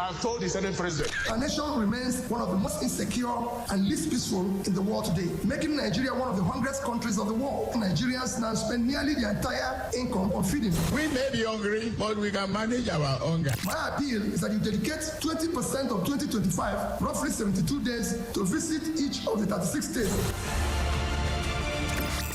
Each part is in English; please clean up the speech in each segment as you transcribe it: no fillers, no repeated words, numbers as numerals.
I've told the Senate President. Our nation remains one of the most insecure and least peaceful in the world today, making Nigeria one of the hungriest countries of the world. Nigerians now spend nearly their entire income on feeding. We may be hungry, but we can manage our hunger. My appeal is that you dedicate 20% of 2025, roughly 72 days, to visit each of the 36 states.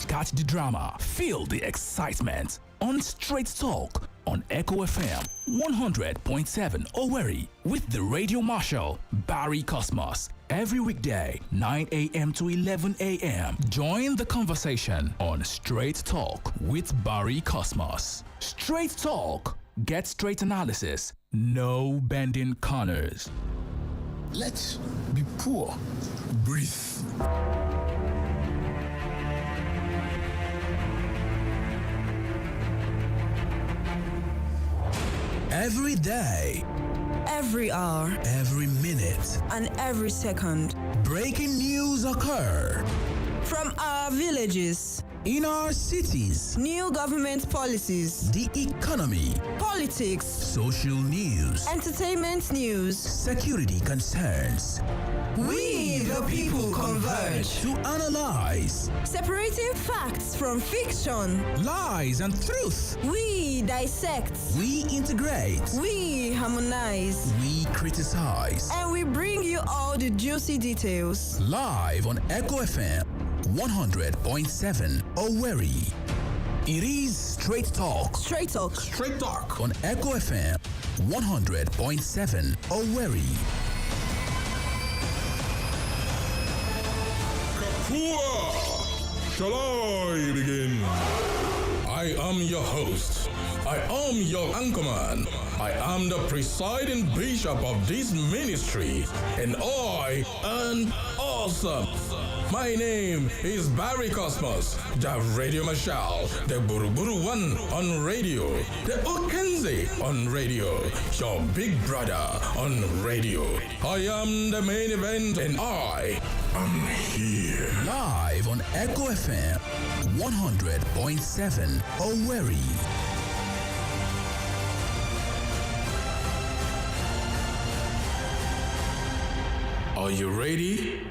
Catch the drama, feel the excitement on Straight Talk on Echo FM 100.7 Owerri with the Radio Marshal Barry Cosmos. Every weekday, 9 a.m. to 11 a.m. Join the conversation on Straight Talk with Barry Cosmos. Straight Talk. Get straight analysis. No bending corners. Let's be poor. Breathe. Every day, every hour, every minute, and every second, breaking news occur from our villages, in our cities, new government policies, the economy, politics, social news, entertainment news, security concerns. We the people converge to analyze, separating facts from fiction, lies and truth. We dissect, we integrate, we harmonize, we criticize, and we bring you all the juicy details. Live on Echo FM 100.7 Owerri. It is Straight Talk. Straight Talk. Straight Talk on Echo FM 100.7 Owerri. Shall I begin? I am your host. I am your anchorman. I am the presiding bishop of this ministry, and I am awesome. My name is Barry Cosmos, the Radio Marshal, the Buruburu One on radio, the Okenze on radio, your big brother on radio. I am the main event, and I am here. Live on Echo FM 100.7 Owerri. Are you ready?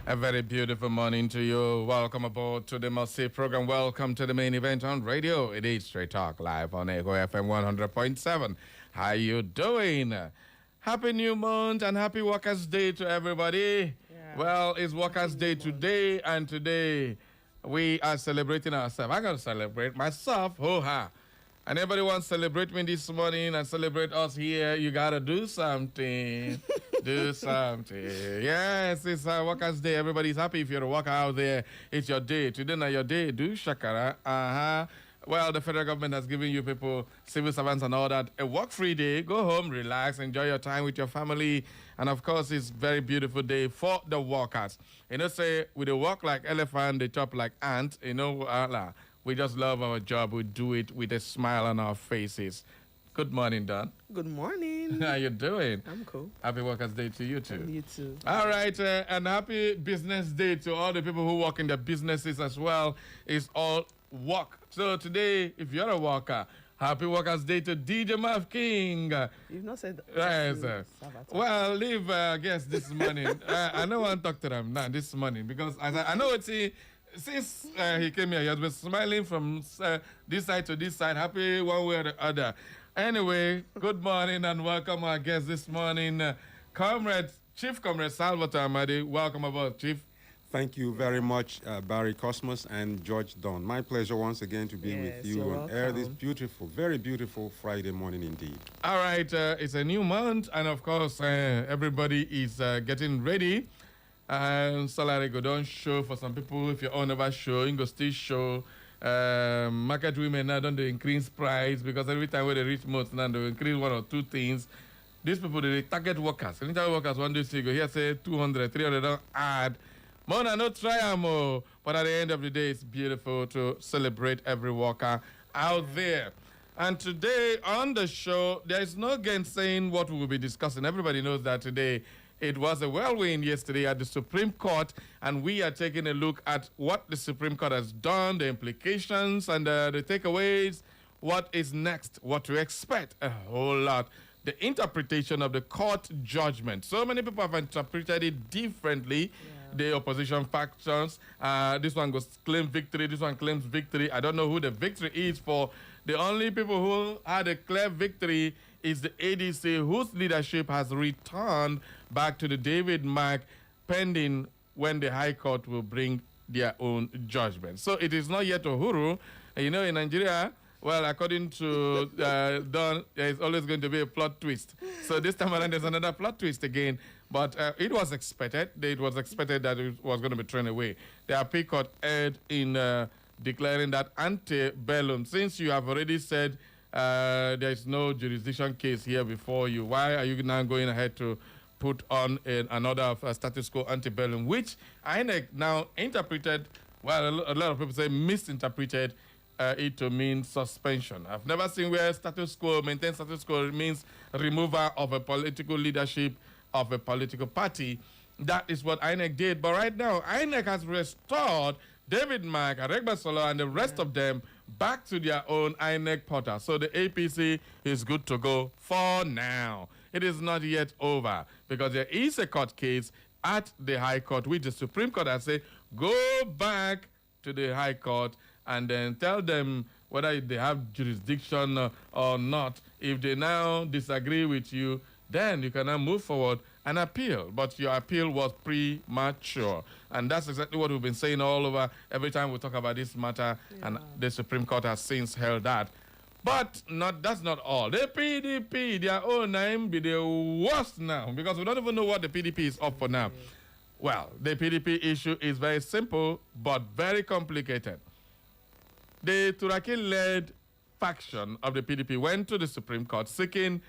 A very beautiful morning to you. Welcome aboard to the Mercy program. Welcome to the main event on radio. It is Straight Talk live on Echo FM 100.7. How you doing? Happy new month and happy Workers' Day to everybody. Yeah. Well, it's Workers' Day today, and today we are celebrating ourselves. I'm going to celebrate myself. Ho-ha. And everybody wants to celebrate me this morning and celebrate us here. You got to do something. Do something. Yes, it's Workers' Day. Everybody's happy. If you're a worker out there, it's your day. Today not your day. Do shakara. Well, the federal government has given you people, civil servants and all that, a work-free day. Go home, relax, enjoy your time with your family. And, of course, it's a very beautiful day for the workers. You know, say, we don't work like elephant, they chop like ant. You know, we just love our job. We do it with a smile on our faces. Good morning, Don. Good morning. How you doing? I'm cool. Happy Workers' Day to you too. And you too. All right, and happy Business Day to all the people who work in their businesses as well. It's all work. So today, if you're a worker, happy Workers' Day to DJ Mav King. You've not said that. Yes. Well, leave guests this morning. I don't want to talk to them now this morning because I know it's since he came here, he has been smiling from this side to this side, happy one way or the other. Anyway, good morning and welcome our guest this morning, Chief Comrade Salvatore Amadi. Welcome aboard, Chief. Thank you very much, Barry Cosmos and George Don. My pleasure once again to be with you on air this beautiful, very beautiful Friday morning indeed. All right, it's a new month, and of course, everybody is getting ready. And salary go down show for some people. If you're on over show, you go still show. Market women now don't they increase price because every time when they reach months now they increase one or two things. These people they target workers. Anytime workers one day see go here say 200, 300 don't add. Mona no try more. But at the end of the day, it's beautiful to celebrate every worker out there. And today on the show, there is no gainsaying what we will be discussing. Everybody knows that today it was a whirlwind yesterday at the Supreme Court, and we are taking a look at what the Supreme Court has done, the implications and the takeaways, what is next, what to expect, a whole lot. The interpretation of the court judgment. So many people have interpreted it differently. The opposition factions, this one goes claim victory, this one claims victory. I don't know who the victory is for. The only people who had a clear victory is the ADC, whose leadership has returned back to the David Mark, pending when the High Court will bring their own judgment. So it is not yet Uhuru. You know, in Nigeria, well, according to Don, there is always going to be a plot twist. So this time around, there's another plot twist again. But it was expected. It was expected that it was going to be thrown away. The appeal court erred in declaring that antebellum. Since you have already said there is no jurisdiction case here before you, why are you now going ahead to put on another status quo antebellum, which INEC now interpreted, well, a lot of people say misinterpreted it to mean suspension. I've never seen where status quo, maintain status quo means removal of a political leadership of a political party. That is what INEC did. But right now, INEC has restored David Mark, Aregbesola, and the rest of them back to their own INEC portal. So the APC is good to go for now. It is not yet over because there is a court case at the High Court, which the Supreme Court has said, go back to the High Court and then tell them whether they have jurisdiction or not. If they now disagree with you, then you can now move forward and appeal. But your appeal was premature. And that's exactly what we've been saying all over every time we talk about this matter. Yeah. And the Supreme Court has since held that. But that's not all. The PDP, their own name, be the worst now because we don't even know what the PDP is up for now. Well, the PDP issue is very simple but very complicated. The Turaki-led faction of the PDP went to the Supreme Court seeking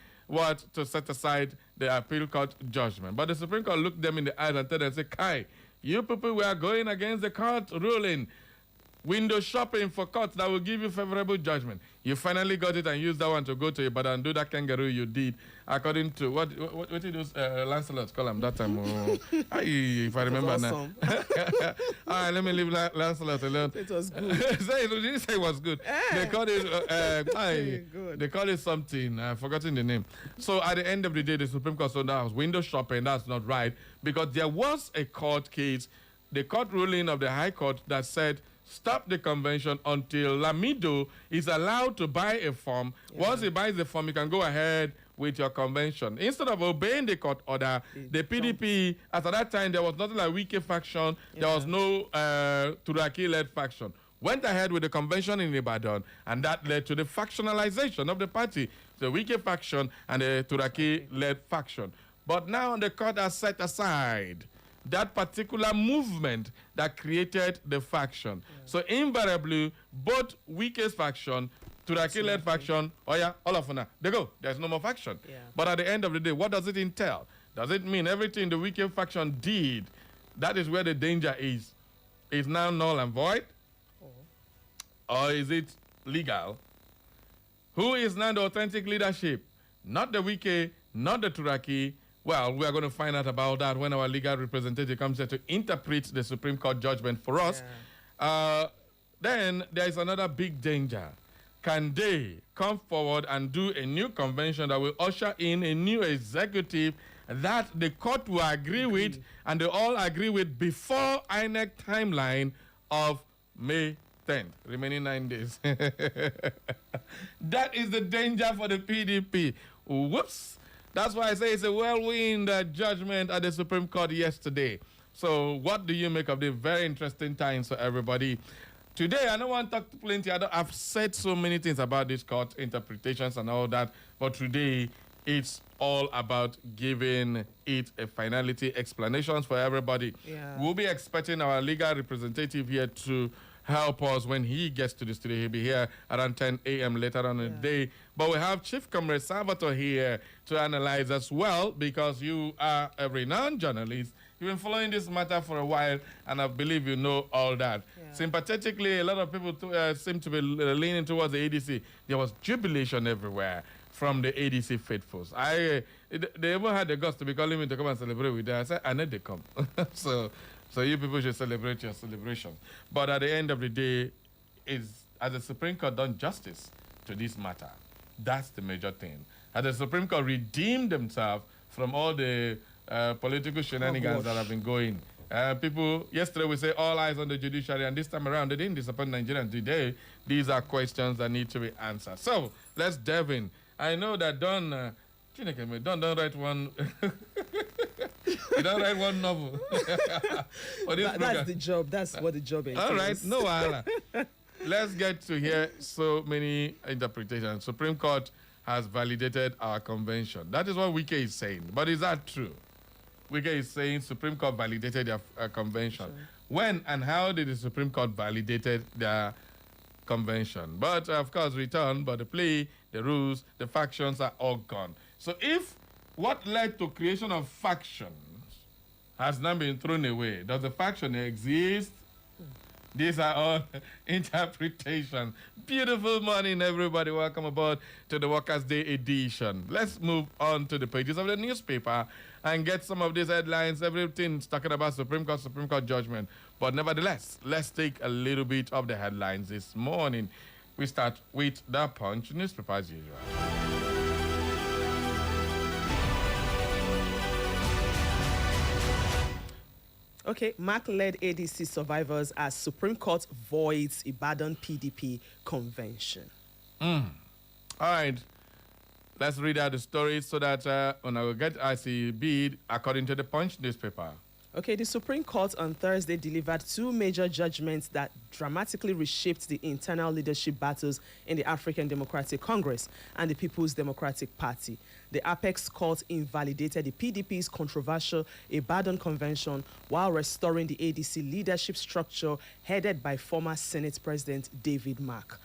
to set aside the appeal court judgment. But the Supreme Court looked them in the eyes and told them, say, Kai, you people were going against the court ruling, window shopping for courts that will give you favorable judgment. You finally got it and used that one to go to Ibadan and do that kangaroo you did, according to what did those Lancelot call him that time? If I remember now. All right, let me leave Lancelot alone. It was good. Did you say it was good? They called it they call it something. I've forgotten the name. So at the end of the day, the Supreme Court said that was window shopping. That's not right because there was a court case, the court ruling of the High Court that said stop the convention until Lamido is allowed to buy a farm. Yeah. Once he buys the farm, you can go ahead with your convention. Instead of obeying the court order, the PDP, at that time, there was nothing like Wike faction. Yeah. There was no Turaki-led faction. Went ahead with the convention in Ibadan, and that led to the factionalization of the party, the Wike faction and the Turaki-led faction. But now the court has set aside that particular movement that created the faction. Yeah. So invariably, both Wike's faction, Turaki-led faction, all of them, they go. There's no more faction. Yeah. But at the end of the day, what does it entail? Does it mean everything the Wike faction did, that is where the danger is now null and void? Or is it legal? Who is now the authentic leadership? Not the Wike, not the Turaki. Well, we are going to find out about that when our legal representative comes here to interpret the Supreme Court judgment for us. Yeah. Then there is another big danger. Can they come forward and do a new convention that will usher in a new executive that the court will agree with and they all agree with before INEC timeline of May 10th, remaining 9 days? That is the danger for the PDP. Whoops. That's why I say it's a whirlwind judgment at the Supreme Court yesterday. So what do you make of the very interesting times for everybody? Today, I don't want to talk plenty. I've said so many things about this court interpretations and all that, but today it's all about giving it a finality, explanations for everybody. Yeah. We'll be expecting our legal representative here to help us when he gets to the studio. He'll be here around 10 a.m. later on in the day. But we have Chief Comrade Salvatore here to analyze as well, because you are a renowned journalist. You've been following this matter for a while, and I believe you know all that. Yeah. Sympathetically, a lot of people seem to be leaning towards the ADC. There was jubilation everywhere from the ADC faithfuls. They even had the guts to be calling me to come and celebrate with them. I said, I need to come. So you people should celebrate your celebration. But at the end of the day, has the Supreme Court done justice to this matter? That's the major thing. Has the Supreme Court redeemed themselves from all the political shenanigans that have been going? People, yesterday we say all eyes on the judiciary, and this time around they didn't disappoint Nigerians. Today, these are questions that need to be answered. So let's delve in. I know that Don write one. You don't write one novel. That's the job. That's what the job is. All right, no wala. Let's get to hear so many interpretations. Supreme Court has validated our convention. That is what Wike is saying. But is that true? Wike is saying Supreme Court validated their convention. Sure. When and how did the Supreme Court validated their convention? But of course, but the play, the rules, the factions are all gone. So if what led to creation of factions has now been thrown away, does the faction exist? These are all interpretations. Beautiful morning, everybody. Welcome aboard to the Workers' Day edition. Let's move on to the pages of the newspaper and get some of these headlines. Everything's talking about Supreme Court judgment. But nevertheless, let's take a little bit of the headlines this morning. We start with the Punch newspaper as usual. Okay, Mark-led ADC survivors as Supreme Court voids Ibadan PDP convention. All right, let's read out the story so that when I will get IC bid according to the Punch newspaper. Okay, the Supreme Court on Thursday delivered two major judgments that dramatically reshaped the internal leadership battles in the African Democratic Congress and the People's Democratic Party. The Apex Court invalidated the PDP's controversial Ibadan Convention while restoring the ADC leadership structure headed by former Senate President David Mark.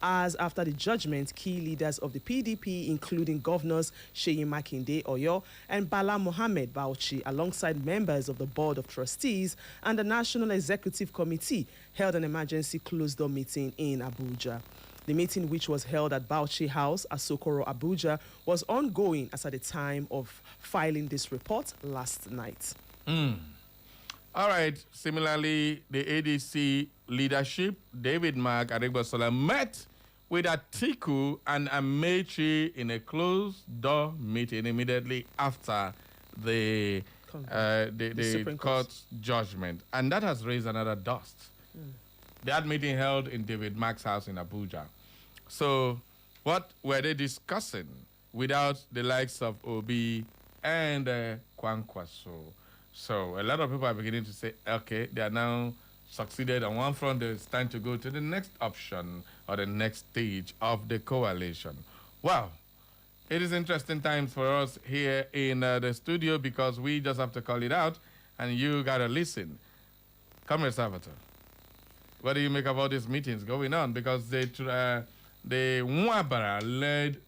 As after the judgment, key leaders of the PDP, including governors Seyi Makinde Oyo and Bala Mohammed Bauchi, alongside members of the Board of Trustees and the National Executive Committee, held an emergency closed-door meeting in Abuja. The meeting, which was held at Bauchi House, Asokoro, Abuja, was ongoing as at the time of filing this report last night. All right. Similarly, the ADC leadership, David Mark Aregbesola, met with Atiku and Amechi in a closed-door meeting immediately after the court's judgment. And that has raised another dust. That meeting held in David Mark's house in Abuja. So what were they discussing without the likes of Obi and Kwankwaso? So a lot of people are beginning to say, okay, they are now succeeded on one front. It's time to go to the next option or the next stage of the coalition. Wow. It is interesting times for us here in the studio because we just have to call it out and you got to listen. Comrade Salvatore, what do you make of all these meetings going on? Because the Nwabara led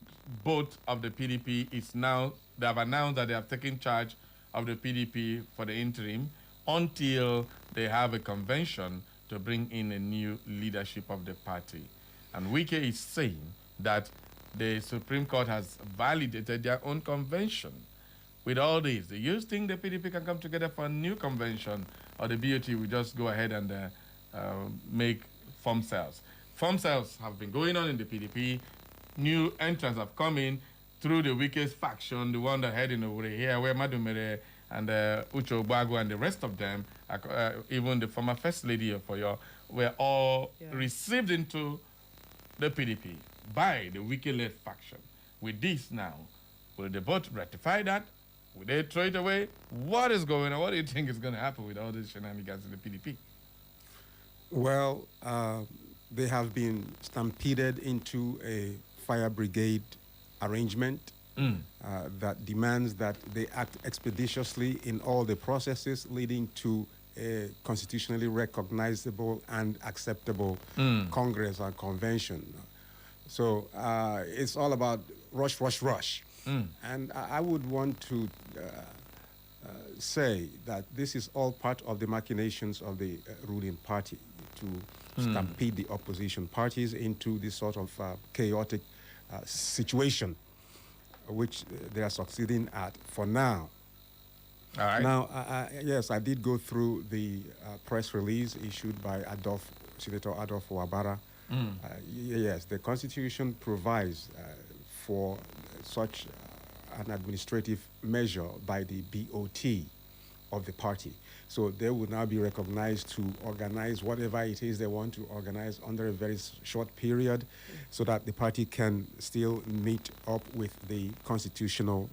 both of the PDP is now, they have announced that they have taken charge of the PDP for the interim until they have a convention to bring in a new leadership of the party. And Wike is saying that the Supreme Court has validated their own convention. With all this, do you think the PDP can come together for a new convention, or the BOT will just go ahead and make form sales? Form sales have been going on in the PDP. New entrants have come in through the weakest faction, the one that heading over here, where Madumere and Ucho Bago and the rest of them, even the former First Lady of Oyo, were all received into the PDP by the Wike-led faction. With this now, will they both ratify that? Will they throw it away? What is going on? What do you think is going to happen with all these shenanigans in the PDP? Well, they have been stampeded into a fire brigade arrangement that demands that they act expeditiously in all the processes leading to a constitutionally recognizable and acceptable Congress or convention. So it's all about rush, rush, rush. And I would want to say that this is all part of the machinations of the ruling party to stampede the opposition parties into this sort of chaotic situation, which they are succeeding at for now. All right. Now, yes, I did go through the press release issued by Senator Adolfo Wabara. Yes, the Constitution provides for such an administrative measure by the BOT of the party. So they will now be recognized to organize whatever it is they want to organize under a very short period so that the party can still meet up with the constitutional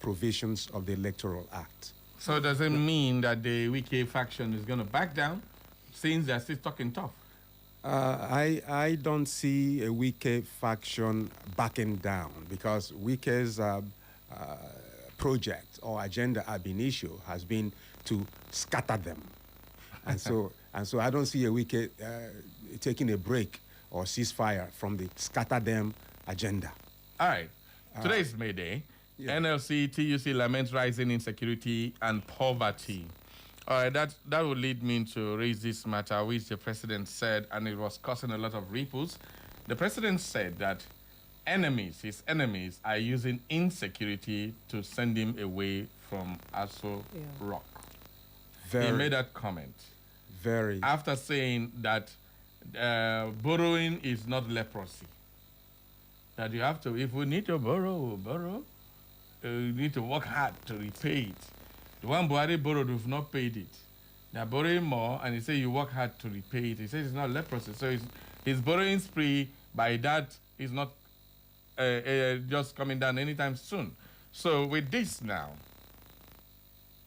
provisions of the Electoral Act. So does it mean that the Wike faction is going to back down since they're still talking tough? I don't see a Wike faction backing down because Wike's project or agenda ab initio has been to scatter them. And so I don't see a Wike taking a break or ceasefire from the scatter them agenda. All right. Today is May Day. Yeah. NLC, TUC laments rising insecurity and poverty. All right, that would lead me to raise this matter, which the president said, and it was causing a lot of ripples. The president said that his enemies, are using insecurity to send him away from Aso Rock. He made that comment. After saying that borrowing is not leprosy. That you have to, if we need to borrow, we'll borrow. You need to work hard to repay it. The one Buhari borrowed, we've not paid it. They're borrowing more, and he said you work hard to repay it. He says it's not leprosy. So his borrowing spree, by that, is not just coming down anytime soon. So with this now,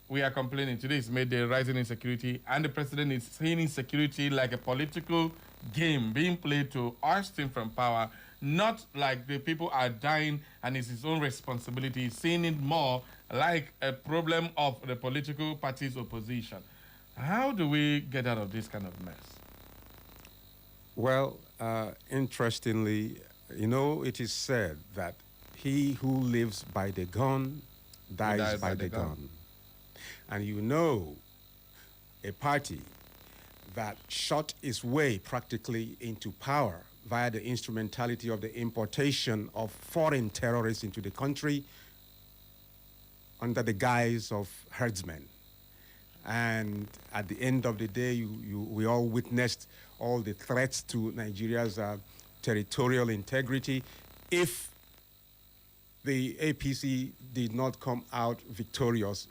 we are complaining. Today is made the rising insecurity, and the president is seeing insecurity like a political game being played to oust him from power, not like the people are dying and it's his own responsibility. He's seeing it more like a problem of the political party's opposition. How do we get out of this kind of mess? Well, interestingly, it is said that he who lives by the gun dies by the gun. And a party that shot its way practically into power via the instrumentality of the importation of foreign terrorists into the country under the guise of herdsmen. And at the end of the day, we all witnessed all the threats to Nigeria's territorial integrity. If the APC did not come out victorious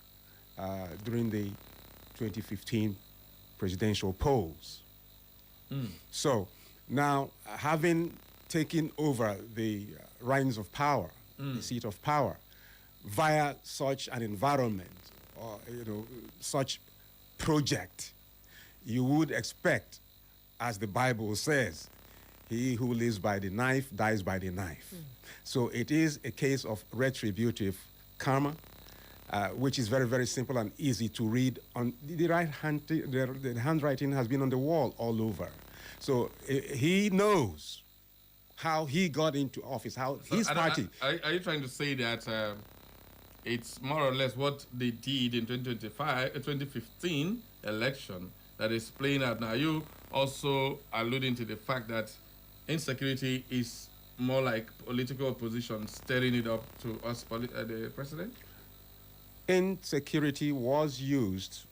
during the 2015 presidential polls. So now, having taken over the reins of power, the seat of power, via such an environment or such project, you would expect, as the Bible says, he who lives by the knife dies by the knife. So it is a case of retributive karma, which is very, very simple and easy to read. On the handwriting has been on the wall all over. So he knows how he got into office, how his party... Are you trying to say that it's more or less what they did in 2015 election that is playing out now? Are you also alluding to the fact that insecurity is more like political opposition stirring it up to us, the president? Insecurity was used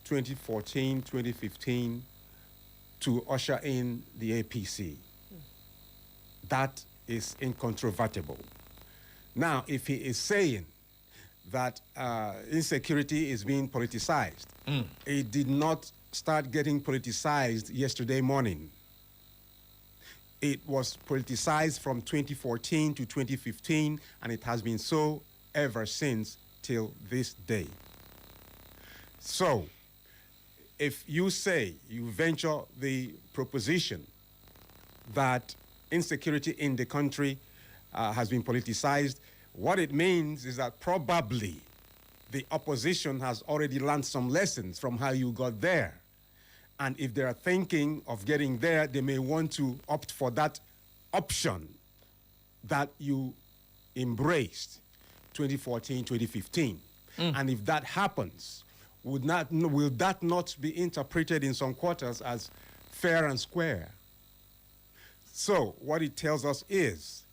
2014, 2015 to usher in the APC. That is incontrovertible. Now, if he is saying that insecurity is being politicized, it did not start getting politicized yesterday morning. It was politicized from 2014 to 2015, and it has been so ever since till this day. So, if you say, you venture the proposition that insecurity in the country has been politicized, what it means is that probably the opposition has already learned some lessons from how you got there. And if they are thinking of getting there, they may want to opt for that option that you embraced 2014, 2015. And if that happens, will that not be interpreted in some quarters as fair and square? So what it tells us is,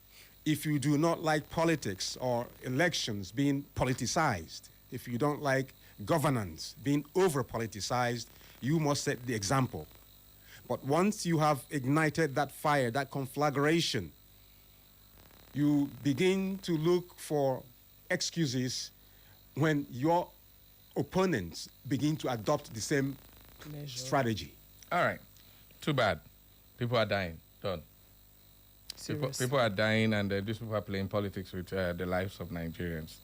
if you do not like politics or elections being politicized, if you don't like governance being over-politicized, you must set the example. But once you have ignited that fire, that conflagration, you begin to look for excuses when your opponents begin to adopt the same strategy. All right. Too bad. People are dying. Done. People are dying, and these people are playing politics with the lives of Nigerians.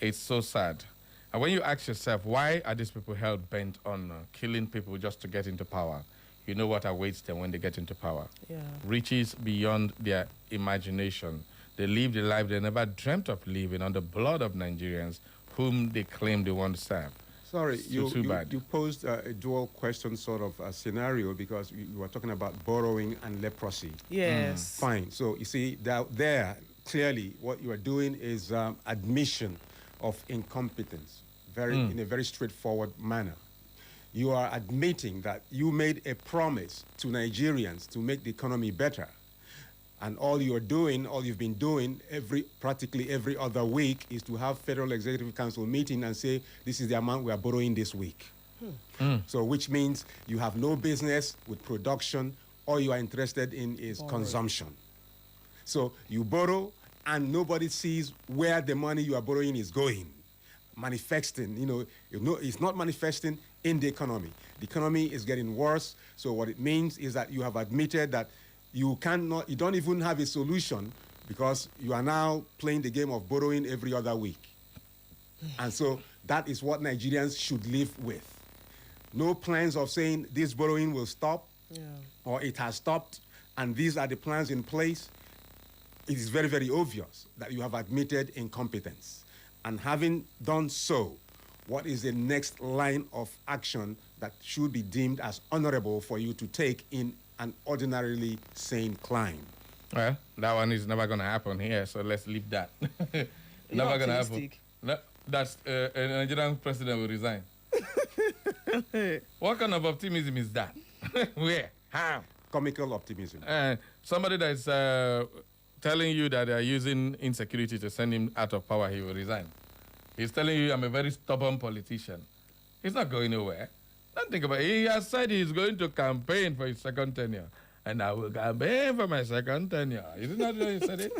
It's so sad. And when you ask yourself, why are these people hell-bent on killing people just to get into power? You know what awaits them when they get into power. Yeah. Riches beyond their imagination. They live the life they never dreamt of living on the blood of Nigerians whom they claim they want to serve. Sorry, too bad. You posed a dual question sort of scenario because you were talking about borrowing and leprosy. Yes. Fine. So you see, there clearly what you are doing is admission of incompetence, in a very straightforward manner. You are admitting that you made a promise to Nigerians to make the economy better. And all you've been doing practically every other week is to have Federal Executive Council meeting and say, this is the amount we are borrowing this week. So which means you have no business with production. All you are interested in is consumption. So you borrow and nobody sees where the money you are borrowing is going. Manifesting, it's not manifesting in the economy. The economy is getting worse. So what it means is that you have admitted that you don't even have a solution because you are now playing the game of borrowing every other week. And so that is what Nigerians should live with. No plans of saying this borrowing will stop or it has stopped and these are the plans in place. It is very, very obvious that you have admitted incompetence. And having done so, what is the next line of action that should be deemed as honorable for you to take in an ordinarily sane climb? Well, that one is never going to happen here, so let's leave that. Never going to happen. No, that's a Nigerian president will resign. What kind of optimism is that? Where? How? Comical optimism. Somebody that is telling you that they are using insecurity to send him out of power, he will resign. He's telling you, I'm a very stubborn politician. He's not going nowhere. Don't think about it. He has said he's going to campaign for his second tenure. And I will campaign for my second tenure. Isn't that what he said it?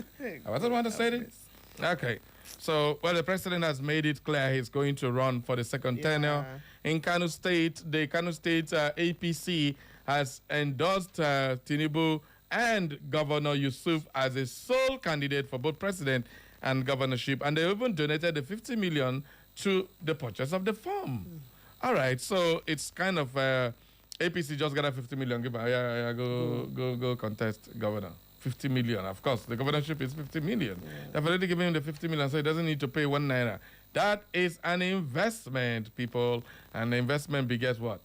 I wasn't the one that said it? Okay. So, well, the president has made it clear he's going to run for the second tenure. In Kano State, the Kano State APC has endorsed Tinubu and Governor Yusuf as a sole candidate for both president and governorship. And they even donated the 50 million to the purchase of the farm. All right, so it's kind of APC just got a 50 million. Go contest governor. 50 million, of course. The governorship is 50 million. They've already given him the 50 million, so he doesn't need to pay 1 naira. That is an investment, people. And the investment begets what?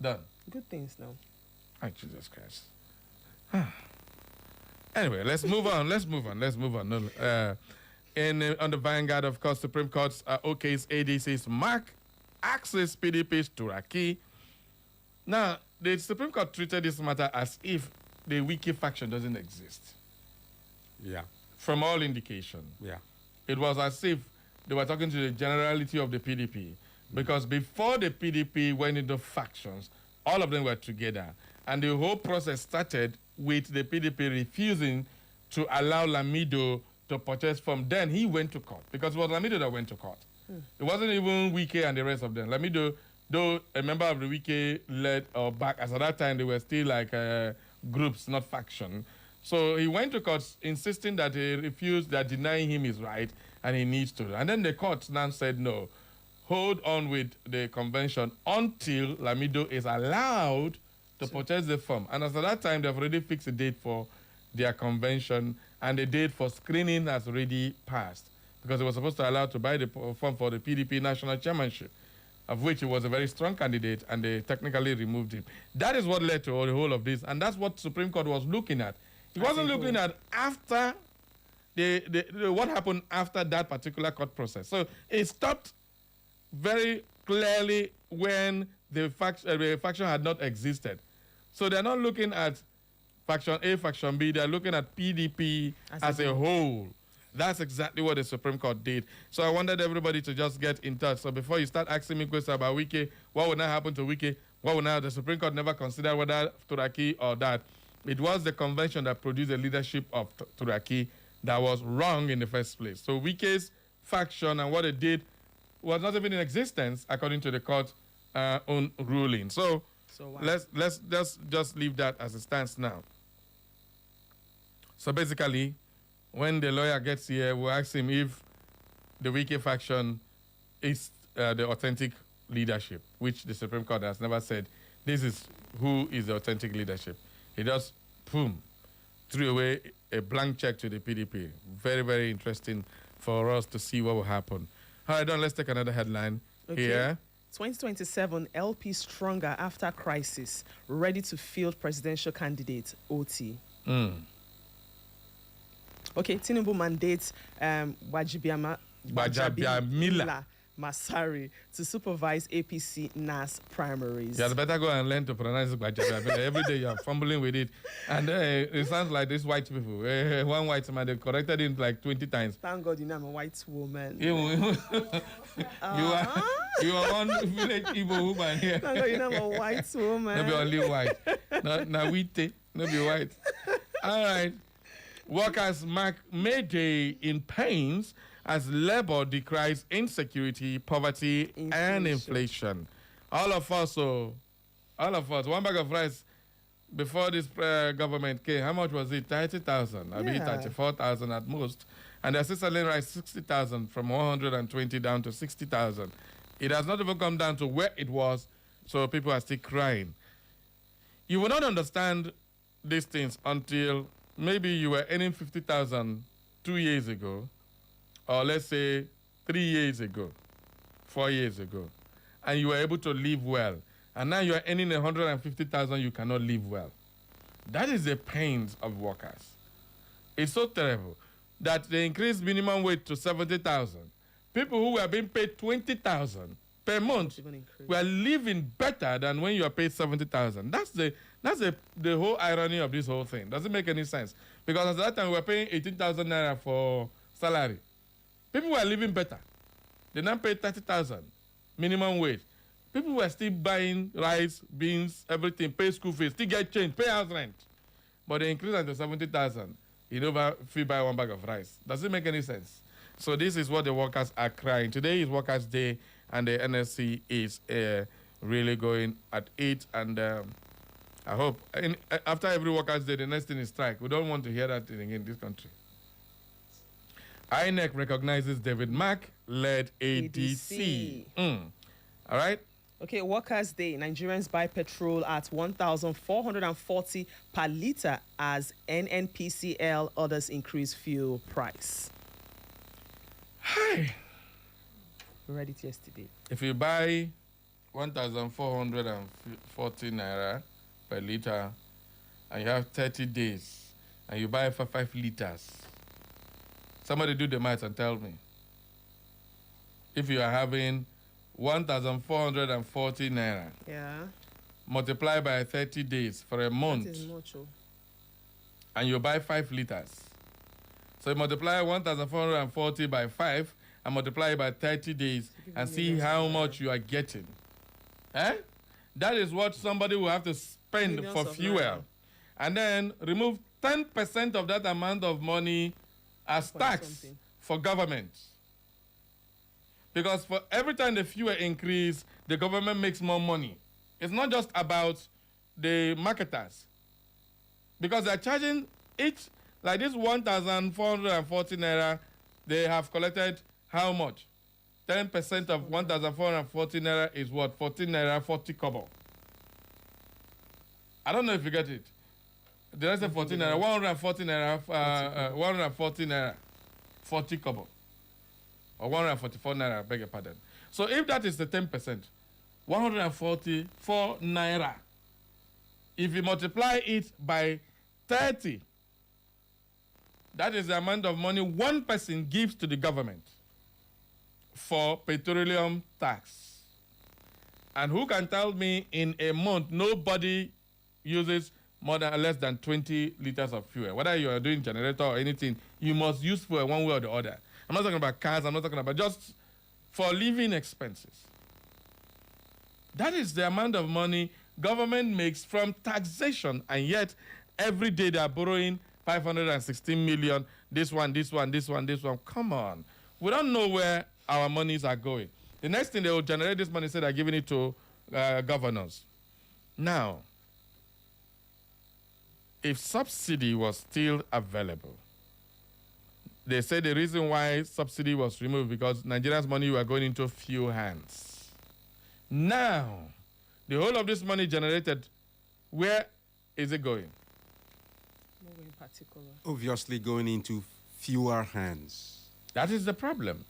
Done. Good things now. Oh, Jesus Christ. Anyway, let's move on. No, on the Vanguard, of course, Supreme Court's OK's ADC's Mark access PDP's Turaki. Now, the Supreme Court treated this matter as if the Wiki faction doesn't exist. Yeah. From all indication. Yeah. It was as if they were talking to the generality of the PDP. Because before the PDP went into factions, all of them were together. And the whole process started with the PDP refusing to allow Lamido to purchase from then. He went to court because it was Lamido that went to court. It wasn't even Wike and the rest of them. Lamido, though a member of the Wike led or back, as at that time they were still like groups, not faction. So he went to court insisting that he refused, that denying him his right, and he needs to. And then the court now said, no, hold on with the convention until Lamido is allowed to purchase the form. And as of that time, they've already fixed a date for their convention, and the date for screening has already passed, because he was supposed to allow to buy the form for the PDP national chairmanship, of which he was a very strong candidate, and they technically removed him. That is what led to the whole of this, and that's what Supreme Court was looking at. It wasn't looking at after what happened after that particular court process. So it stopped very clearly when the faction had not existed. So they're not looking at Faction A, Faction B. They're looking at PDP as a whole. That's exactly what the Supreme Court did. So I wanted everybody to just get in touch. So before you start asking me questions about Wike, what would not happen to Wike? What would not? The Supreme Court never considered whether Turaki or that. It was the convention that produced the leadership of Turaki that was wrong in the first place. So Wike's faction and what it did was not even in existence according to the court own ruling. So let's just leave that as it stands now. So basically, when the lawyer gets here, we'll ask him if the Wike faction is the authentic leadership, which the Supreme Court has never said this is who is the authentic leadership. He just, boom, threw away a blank check to the PDP. Very, very interesting for us to see what will happen. All right, let's take another headline here. 2027 LP stronger after crisis, ready to field presidential candidate, OT. Okay, Tinubu mandates Gbajabiamila Masari to supervise APC NAS primaries. You better go and learn to pronounce Gbajabiamila. Every day you're fumbling with it. And it sounds like these white people. One white man, they corrected him like 20 times. Thank God I'm a white woman. You are one village Igbo woman here. Thank God I'm a white woman. No be only white. No wheat, no be white. All right. Workers mark May Day in pains as labor decries insecurity, poverty, and inflation. All of us, 1 bag of rice before this government came, how much was it? 30,000. I mean, 34,000 at most. And they're still selling rice 60,000 from 120 down to 60,000. It has not even come down to where it was, so people are still crying. You will not understand these things until maybe you were earning 50,000 2 years ago, or let's say 3 years ago, 4 years ago, and you were able to live well. And now you are earning 150,000, you cannot live well. That is the pains of workers. It's so terrible that they increased minimum wage to 70,000. People who were being paid 20,000 per month were living better than when you are paid 70,000. That's the whole irony of this whole thing. Doesn't make any sense. Because at that time we were paying 18,000 naira for salary. People were living better. They now paid 30,000 minimum wage. People were still buying rice, beans, everything, pay school fees, still get change, pay house rent. But they increased it to 70,000. You never feel buy 1 bag of rice. Does it make any sense? So this is what the workers are crying. Today is Workers' Day, and the NSC is really going at it. And I hope after every Workers' Day, the next thing is strike. We don't want to hear that thing again in this country. INEC recognizes David Mark-led ADC. All right? Okay, Workers' Day. Nigerians buy petrol at 1,440 per litre as NNPCL others increase fuel price. Hi. We read it yesterday. If you buy 1,440 naira per litre and you have 30 days and you buy for 5 liters, somebody do the math and tell me. If you are having 1,440 naira, multiply by 30 days for a month, that is much, and you buy 5 liters. So you multiply 1,440 by 5 and multiply it by 30 days and see how much you are getting. That is what somebody will have to spend for fuel. And then remove 10% of that amount of money as tax for government. Because for every time the fuel increase, the government makes more money. It's not just about the marketers. Because they're charging each, like this 1,440 naira, they have collected how much? 10% of 1,440 naira is what? 14 naira, 40 kobo. I don't know if you get it. Did I say 14 naira? 140 naira, 140 naira, 40 kobo. Or 144 naira, I beg your pardon. So if that is the 10%, 144 naira. If you multiply it by 30, that is the amount of money one person gives to the government for petroleum tax. And who can tell me in a month nobody uses more than less than 20 liters of fuel? Whether you are doing generator or anything, you must use fuel one way or the other. I'm not talking about cars, I'm not talking about just for living expenses. That is the amount of money government makes from taxation, and yet every day they are borrowing 516 million, this one. Come on. We don't know where our monies are going. The next thing they will generate this money, say they're giving it to governors. Now, if subsidy was still available, they say the reason why subsidy was removed because Nigerians' money were going into few hands. Now, the whole of this money generated, where is it going? Nowhere in particular. Obviously going into fewer hands. That is the problem.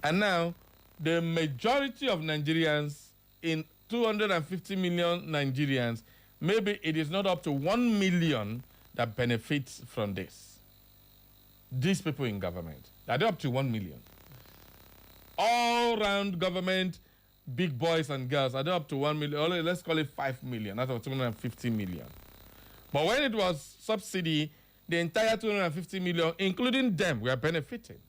And now, the majority of Nigerians, in 250 million Nigerians, maybe it is not up to 1 million that benefits from this. These people in government, they're up to 1 million. All round government, big boys and girls, are up to 1 million. Let's call it 5 million out of 250 million. But when it was subsidy, the entire 250 million, including them, were benefiting.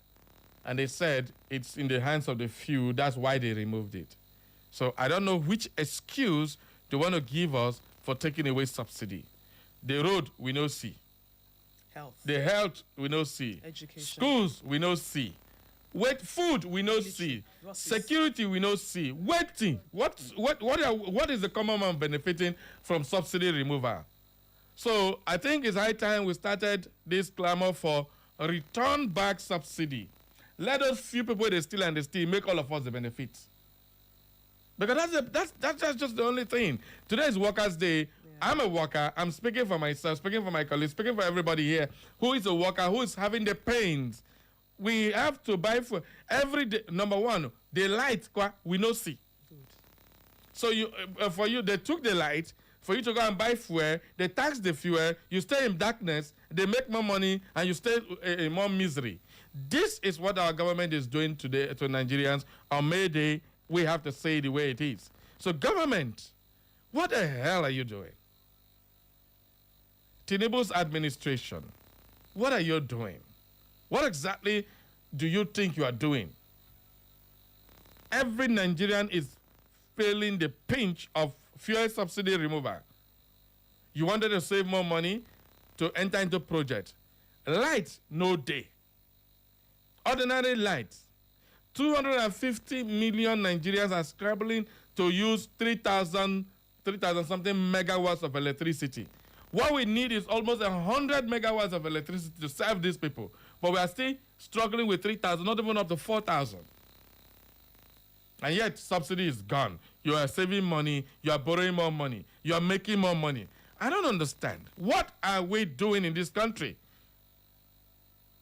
And they said it's in the hands of the few. That's why they removed it. So I don't know which excuse they want to give us for taking away subsidy. The road, we no see. Health. The health, we no see. Education. Schools, we no see. Food, we no see. Security, we no see. Waiting. What is the common man benefiting from subsidy removal? So I think it's high time we started this clamor for a return back subsidy. Let those few people they steal and they steal make all of us the benefits. Because that's just the only thing. Today is Workers' Day. Yeah. I'm a worker. I'm speaking for myself, speaking for my colleagues, speaking for everybody here who is a worker, who is having the pains. We have to buy for every day. Number one, the light, we no see. Good. So for you, they took the light. For you to go and buy fuel, they tax the fuel, you stay in darkness, they make more money, and you stay in more misery. This is what our government is doing today to Nigerians. On May Day, we have to say the way it is. So government, what the hell are you doing? Tinubu's administration, what are you doing? What exactly do you think you are doing? Every Nigerian is feeling the pinch of fuel subsidy removal. You wanted to save more money to enter into project. Light, no day. Ordinary light. 250 million Nigerians are scrambling to use 3,000 something megawatts of electricity. What we need is almost 100 megawatts of electricity to serve these people. But we are still struggling with 3,000, not even up to 4,000. And yet, subsidy is gone. You are saving money. You are borrowing more money. You are making more money. I don't understand. What are we doing in this country?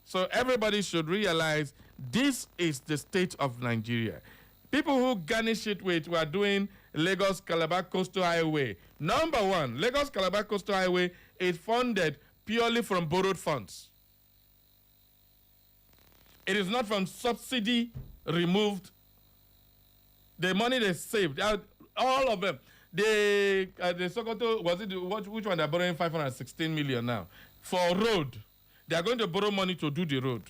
So everybody should realize this is the state of Nigeria. People who garnish it with, we are doing Lagos-Calabar Coastal Highway. Number one, Lagos-Calabar Coastal Highway is funded purely from borrowed funds. It is not from subsidy removed. The money they saved, all of them. The Sokoto, which one they're borrowing 516 million now? For road. They are going to borrow money to do the road.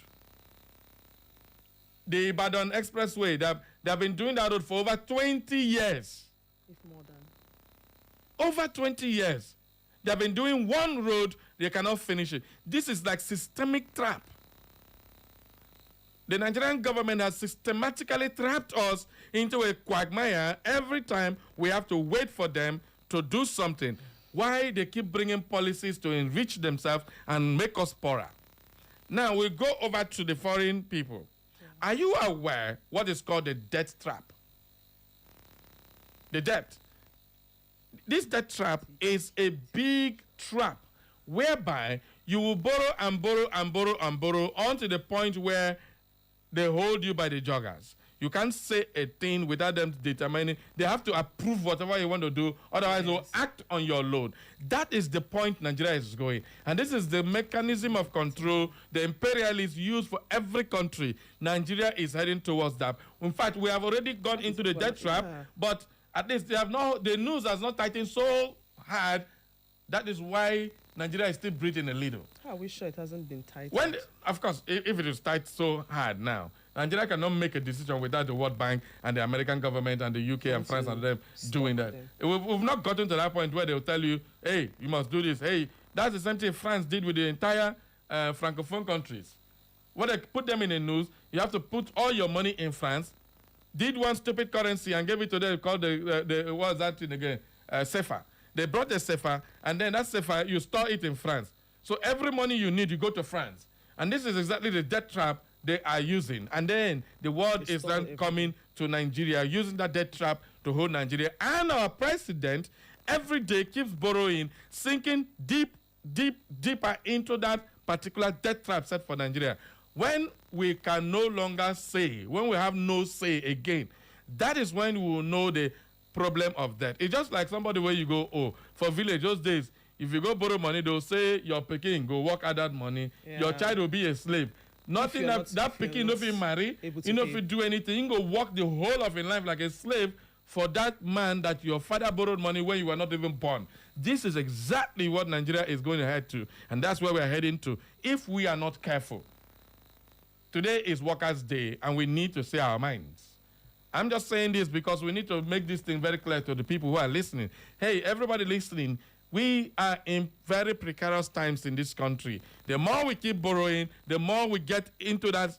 The Ibadan Expressway, they have been doing that road for over 20 years. If more than. Over 20 years. They have been doing one road, they cannot finish it. This is like systemic trap. The Nigerian government has systematically trapped us into a quagmire. Every time we have to wait for them to do something. why they keep bringing policies to enrich themselves and make us poorer. Now we go over to the foreign people. Are you aware what is called the debt trap? The debt. This debt trap is a big trap whereby you will borrow and borrow and borrow and borrow until the point where they hold you by the joggers. You can't say a thing without them determining. They have to approve whatever you want to do, otherwise they'll act on your loan. That is the point Nigeria is going. And this is the mechanism of control the imperialists use for every country. Nigeria is heading towards that. In fact, we have already gone into the debt trap, but at least the news has not tightened so hard. That is why Nigeria is still breathing a little. Are we sure it hasn't been tightened? Of course, if it is tight so hard now, Nigeria cannot make a decision without the World Bank and the American government and the UK and France and them doing that. We've not gotten to that point where they'll tell you, hey, you must do this. Hey, that's the same thing France did with the entire Francophone countries. When they put them in the news, you have to put all your money in France, did one stupid currency and gave it to them called the what's that thing again? CFA. They brought the CFA, and then that CFA, you store it in France. So every money you need, you go to France. And this is exactly the debt trap they are using. And then the world is then coming to Nigeria, using that debt trap to hold Nigeria. And our president every day keeps borrowing, sinking deeper into that particular debt trap set for Nigeria. When we can no longer say, when we have no say again, that is when we will know the problem of debt. It's just like somebody where you go, for village those days, if you go borrow money, they'll say your pikin go work at that money. Yeah. Your child will be a slave. Nothing that pikin no fit marry, you know, if you do anything, you go work the whole of your life like a slave for that man that your father borrowed money when you were not even born. This is exactly what Nigeria is going to head to, and that's where we're heading to if we are not careful. Today is Workers' Day, and we need to say our minds. I'm just saying this because we need to make this thing very clear to the people who are listening. Hey, everybody listening, we are in very precarious times in this country. The more we keep borrowing, the more we get into that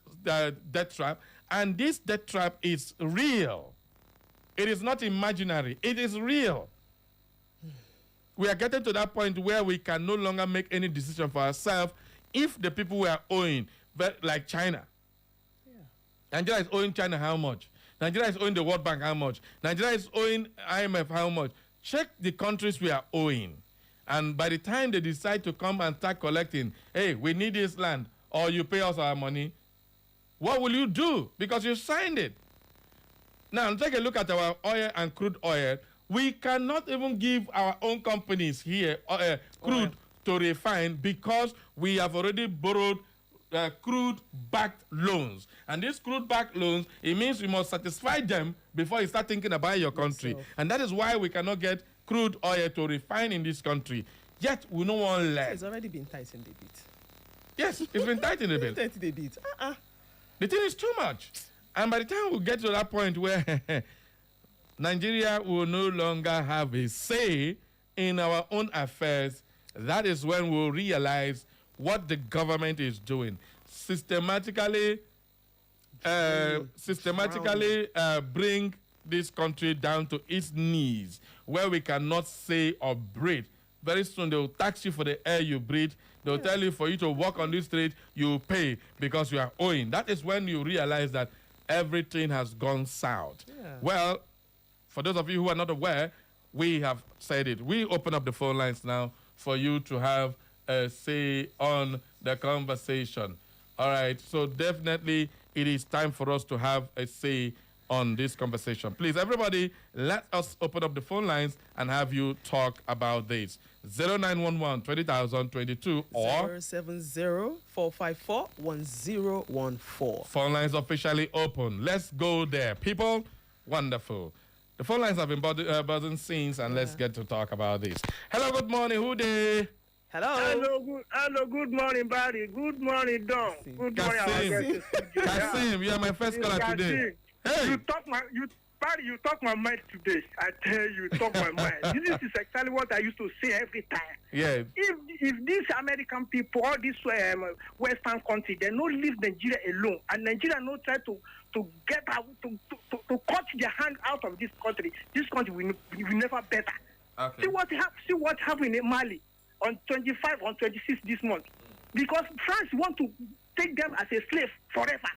debt trap. And this debt trap is real. It is not imaginary. It is real. We are getting to that point where we can no longer make any decision for ourselves if the people we are owing, like China. Yeah. Nigeria is owing China how much? Nigeria is owing the World Bank how much? Nigeria is owing IMF how much? Check the countries we are owing. And by the time they decide to come and start collecting, hey, we need this land, or you pay us our money, what will you do? Because you signed it. Now, take a look at our oil and crude oil. We cannot even give our own companies here crude to refine because we have already borrowed crude-backed loans. And these crude-backed loans, it means we must satisfy them before you start thinking about your country. And that is why we cannot get crude oil to refine in this country. Yet, we don't want less. It's already been tightened a bit. Yes, it's been tightened a bit. Tightened a bit. The thing is too much. And by the time we get to that point where Nigeria will no longer have a say in our own affairs, that is when we'll realize what the government is doing. Systematically bring this country down to its knees, where we cannot say or breathe. Very soon they will tax you for the air you breathe. They'll tell you for you to walk on this street, you pay because you are owing. That is when you realize that everything has gone south. Yeah. Well, for those of you who are not aware, we have said it. We open up the phone lines now for you to have a say on the conversation. All right, so definitely it is time for us to have a say on this conversation. Please, everybody, let us open up the phone lines and have you talk about this. 0911 20,000 22 or 070-454-1014. Phone lines officially open. Let's go there. People, wonderful. The phone lines have been buzzing since, and let's get to talk about this. Hello, good morning. Who there? Hello. Hello, good morning, Barry. Good morning, Don. Good morning, Kasim, you are my first caller today. Hey. You talk my mind today. I tell you, talk my mind. This is exactly what I used to say every time. Yeah. If these American people, all these Western countries, they don't leave Nigeria alone, and Nigeria no try to get out, to cut their hand out of this country will never better. Okay. See what happened in Mali on 25 on 26 this month. Because France want to take them as a slave forever.